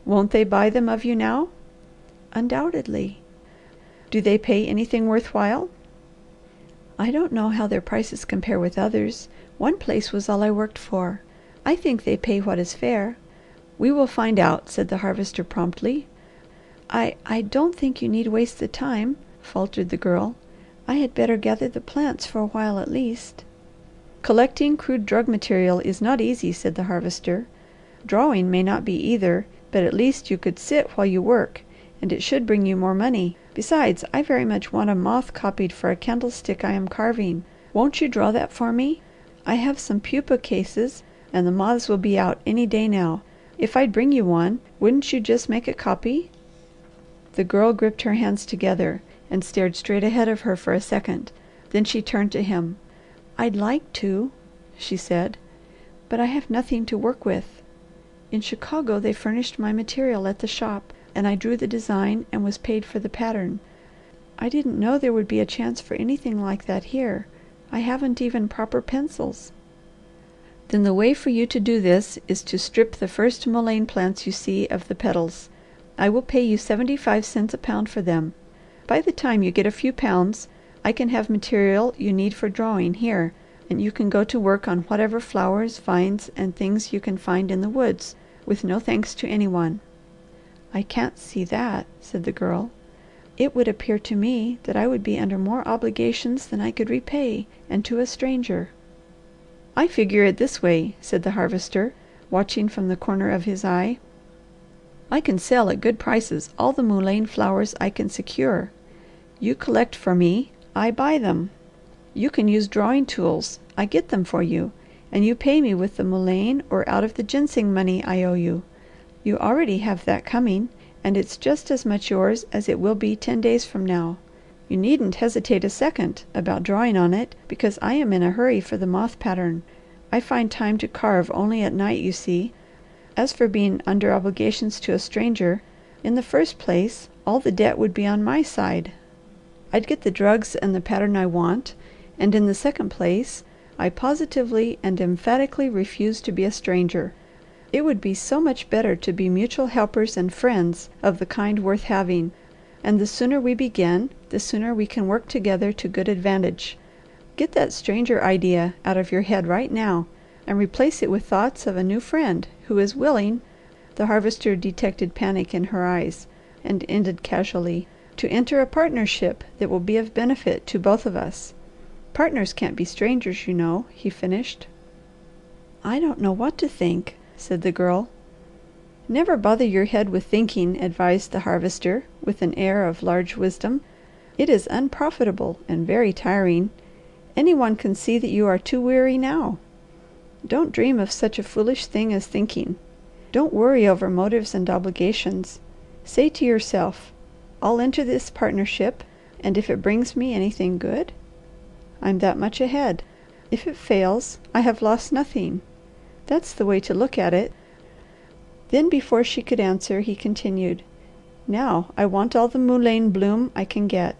Won't they buy them of you now?" "Undoubtedly." "Do they pay anything worth while?" "I don't know how their prices compare with others. One place was all I worked for. I think they pay what is fair." "We will find out," said the Harvester promptly. I don't think you need waste the time," faltered the Girl. "I had better gather the plants for a while at least." "Collecting crude drug material is not easy," said the Harvester. "Drawing may not be either, but at least you could sit while you work, and it should bring you more money. Besides, I very much want a moth copied for a candlestick I am carving. Won't you draw that for me? I have some pupa cases, and the moths will be out any day now. If I'd bring you one, wouldn't you just make a copy?" The Girl gripped her hands together and stared straight ahead of her for a second. Then she turned to him. "I'd like to," she said, "but I have nothing to work with. In Chicago they furnished my material at the shop, and I drew the design and was paid for the pattern. I didn't know there would be a chance for anything like that here. I haven't even proper pencils." "Then the way for you to do this is to strip the first mullein plants you see of the petals. I will pay you 75 cents a pound for them. By the time you get a few pounds, I can have material you need for drawing here, and you can go to work on whatever flowers, vines, and things you can find in the woods, with no thanks to any one." "I can't see that," said the Girl. "It would appear to me that I would be under more obligations than I could repay, and to a stranger." "I figure it this way," said the Harvester, watching from the corner of his eye. "I can sell at good prices all the mullein flowers I can secure. You collect for me, I buy them. You can use drawing tools, I get them for you, and you pay me with the mullein or out of the ginseng money I owe you. You already have that coming, and it's just as much yours as it will be 10 days from now. You needn't hesitate a second about drawing on it, because I am in a hurry for the moth pattern. I find time to carve only at night, you see. As for being under obligations to a stranger, in the first place all the debt would be on my side. I'd get the drugs and the pattern I want, and in the second place, I positively and emphatically refuse to be a stranger. It would be so much better to be mutual helpers and friends of the kind worth having, and the sooner we begin, the sooner we can work together to good advantage. Get that stranger idea out of your head right now, and replace it with thoughts of a new friend who is willing," the Harvester detected panic in her eyes, and ended casually, "to enter a partnership that will be of benefit to both of us. Partners can't be strangers, you know," he finished. "I don't know what to think," said the Girl. "Never bother your head with thinking," advised the Harvester with an air of large wisdom. "It is unprofitable and very tiring. Any one can see that you are too weary now. Don't dream of such a foolish thing as thinking. Don't worry over motives and obligations. Say to yourself, 'I'll enter this partnership, and if it brings me anything good, I'm that much ahead. If it fails, I have lost nothing.' That's the way to look at it." Then before she could answer he continued, "Now I want all the mullein bloom I can get.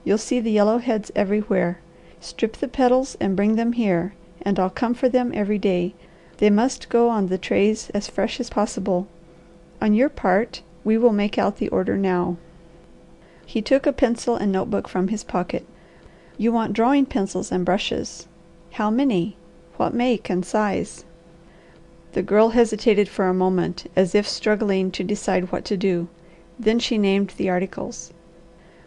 You'll see the yellow heads everywhere. Strip the petals and bring them here, and I'll come for them every day. They must go on the trays as fresh as possible. On your part, we will make out the order now." He took a pencil and notebook from his pocket. "You want drawing pencils and brushes. How many? What make and size?" The Girl hesitated for a moment, as if struggling to decide what to do. Then she named the articles.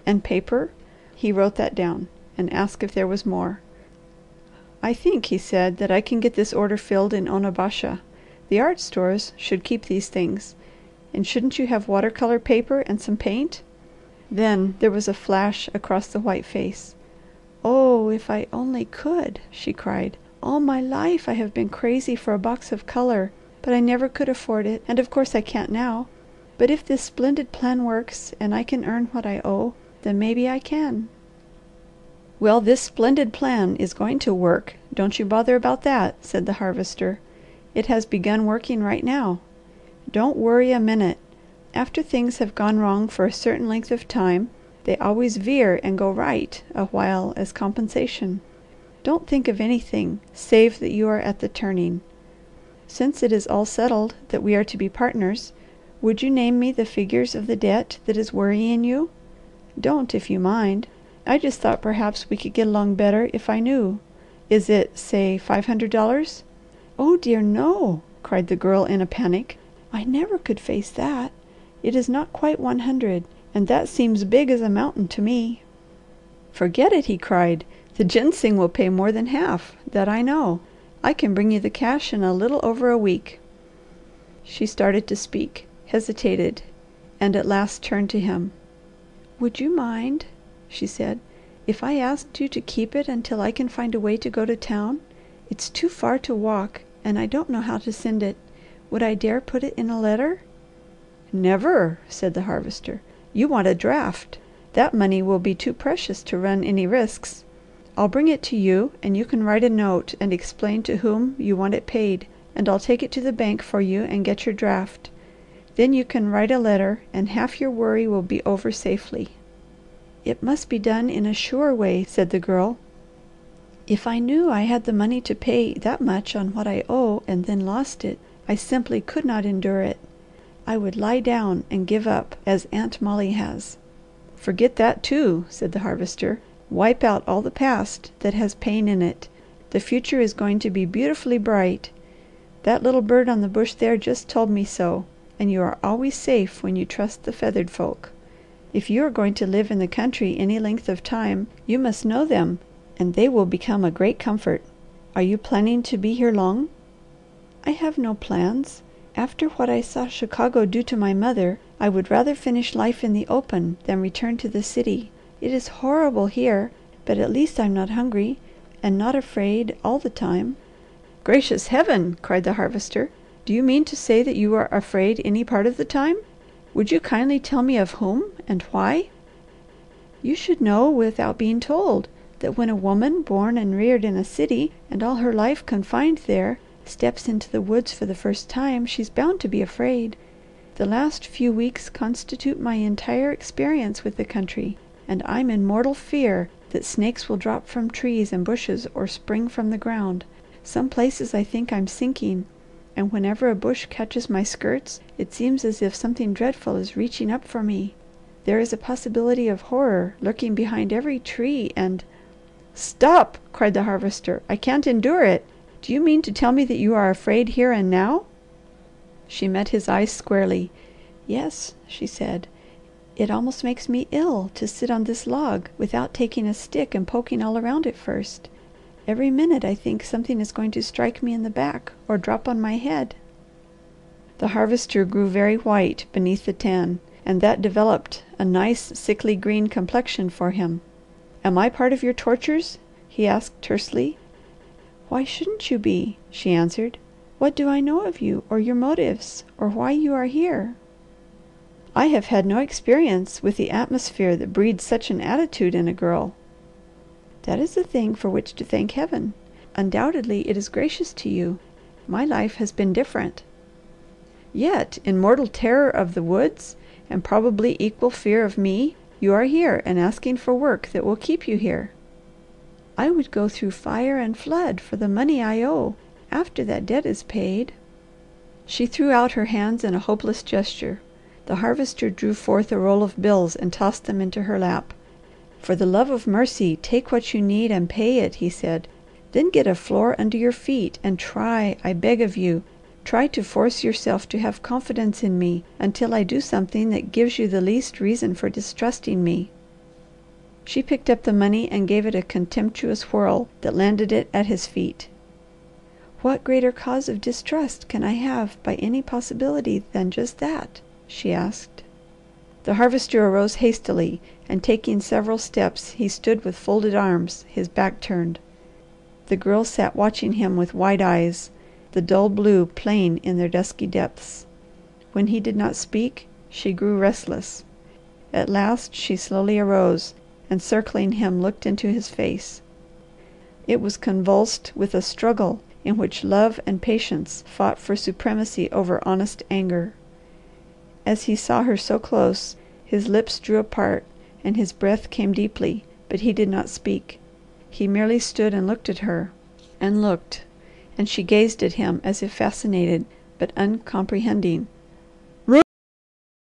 "And paper?" He wrote that down, and asked if there was more. "I think," he said, "that I can get this order filled in Onabasha. The art stores should keep these things. And shouldn't you have watercolour paper and some paint?" Then there was a flash across the white face. "Oh if I only could!" she cried. "All my life I have been crazy for a box of colour, but I never could afford it, and of course I can't now. But if this splendid plan works, and I can earn what I owe, then maybe I can." "Well, this splendid plan is going to work. Don't you bother about that," said the Harvester. "It has begun working right now. Don't worry a minute. After things have gone wrong for a certain length of time, they always veer and go right a while as compensation. Don't think of anything save that you are at the turning. Since it is all settled that we are to be partners, Would you name me the figures of the debt that is worrying you? Don't, if you mind. I just thought perhaps we could get along better if I knew. Is it, say, $500? Oh dear no!" cried the Girl in a panic. "I never could face that. It is not quite 100, and that seems big as a mountain to me." "Forget it!" he cried. "The ginseng will pay more than half, that I know. I can bring you the cash in a little over a week." She started to speak, hesitated, and at last turned to him. "Would you mind," she said, "if I asked you to keep it until I can find a way to go to town? It's too far to walk, and I don't know how to send it. Would I dare put it in a letter?" "Never!" said the Harvester. "You want a draft. That money will be too precious to run any risks. I'll bring it to you, and you can write a note and explain to whom you want it paid, and I'll take it to the bank for you and get your draft. Then you can write a letter, and half your worry will be over safely." "It must be done in a sure way," said the Girl. "If I knew I had the money to pay that much on what I owe and then lost it, I simply could not endure it. I would lie down and give up, as Aunt Molly has." "Forget that too," said the Harvester. "Wipe out all the past that has pain in it. The future is going to be beautifully bright. That little bird on the bush there just told me so, and you are always safe when you trust the feathered folk. If you are going to live in the country any length of time, you must know them, and they will become a great comfort. Are you planning to be here long?" "I have no plans. After what I saw Chicago do to my mother, I would rather finish life in the open than return to the city. It is horrible here, but at least I'm not hungry, and not afraid all the time." "Gracious Heaven!" cried the Harvester. "Do you mean to say that you are afraid any part of the time? Would you kindly tell me of whom and why?" "You should know without being told, that when a woman born and reared in a city, and all her life confined there, steps into the woods for the first time, she's bound to be afraid. The last few weeks constitute my entire experience with the country, and I'm in mortal fear that snakes will drop from trees and bushes or spring from the ground. Some places I think I'm sinking, and whenever a bush catches my skirts, it seems as if something dreadful is reaching up for me. There is a possibility of horror lurking behind every tree and—" "Stop!" cried the Harvester. "I can't endure it. Do you mean to tell me that you are afraid here and now?" She met his eyes squarely. "Yes," she said. "It almost makes me ill to sit on this log without taking a stick and poking all around it first. Every minute I think something is going to strike me in the back or drop on my head." The Harvester grew very white beneath the tan, and that developed a nice sickly green complexion for him. "Am I part of your tortures?" he asked tersely. "Why shouldn't you be?" she answered. "What do I know of you or your motives or why you are here?" "I have had no experience with the atmosphere that breeds such an attitude in a girl." "That is a thing for which to thank Heaven. Undoubtedly it is gracious to you. My life has been different." "Yet in mortal terror of the woods, and probably equal fear of me, you are here and asking for work that will keep you here." "I would go through fire and flood for the money I owe, after that debt is paid." She threw out her hands in a hopeless gesture. The Harvester drew forth a roll of bills and tossed them into her lap. "For the love of mercy, take what you need and pay it," he said. "Then get a floor under your feet and try, I beg of you, try to force yourself to have confidence in me until I do something that gives you the least reason for distrusting me." She picked up the money and gave it a contemptuous whirl that landed it at his feet. "What greater cause of distrust can I have by any possibility than just that?" she asked. The Harvester arose hastily, and taking several steps he stood with folded arms, his back turned. The Girl sat watching him with wide eyes, the dull blue plain in their dusky depths. When he did not speak, she grew restless. At last she slowly arose, and circling him looked into his face. It was convulsed with a struggle in which love and patience fought for supremacy over honest anger. As he saw her so close, his lips drew apart and his breath came deeply, but he did not speak. He merely stood and looked at her, and looked, and she gazed at him as if fascinated, but uncomprehending.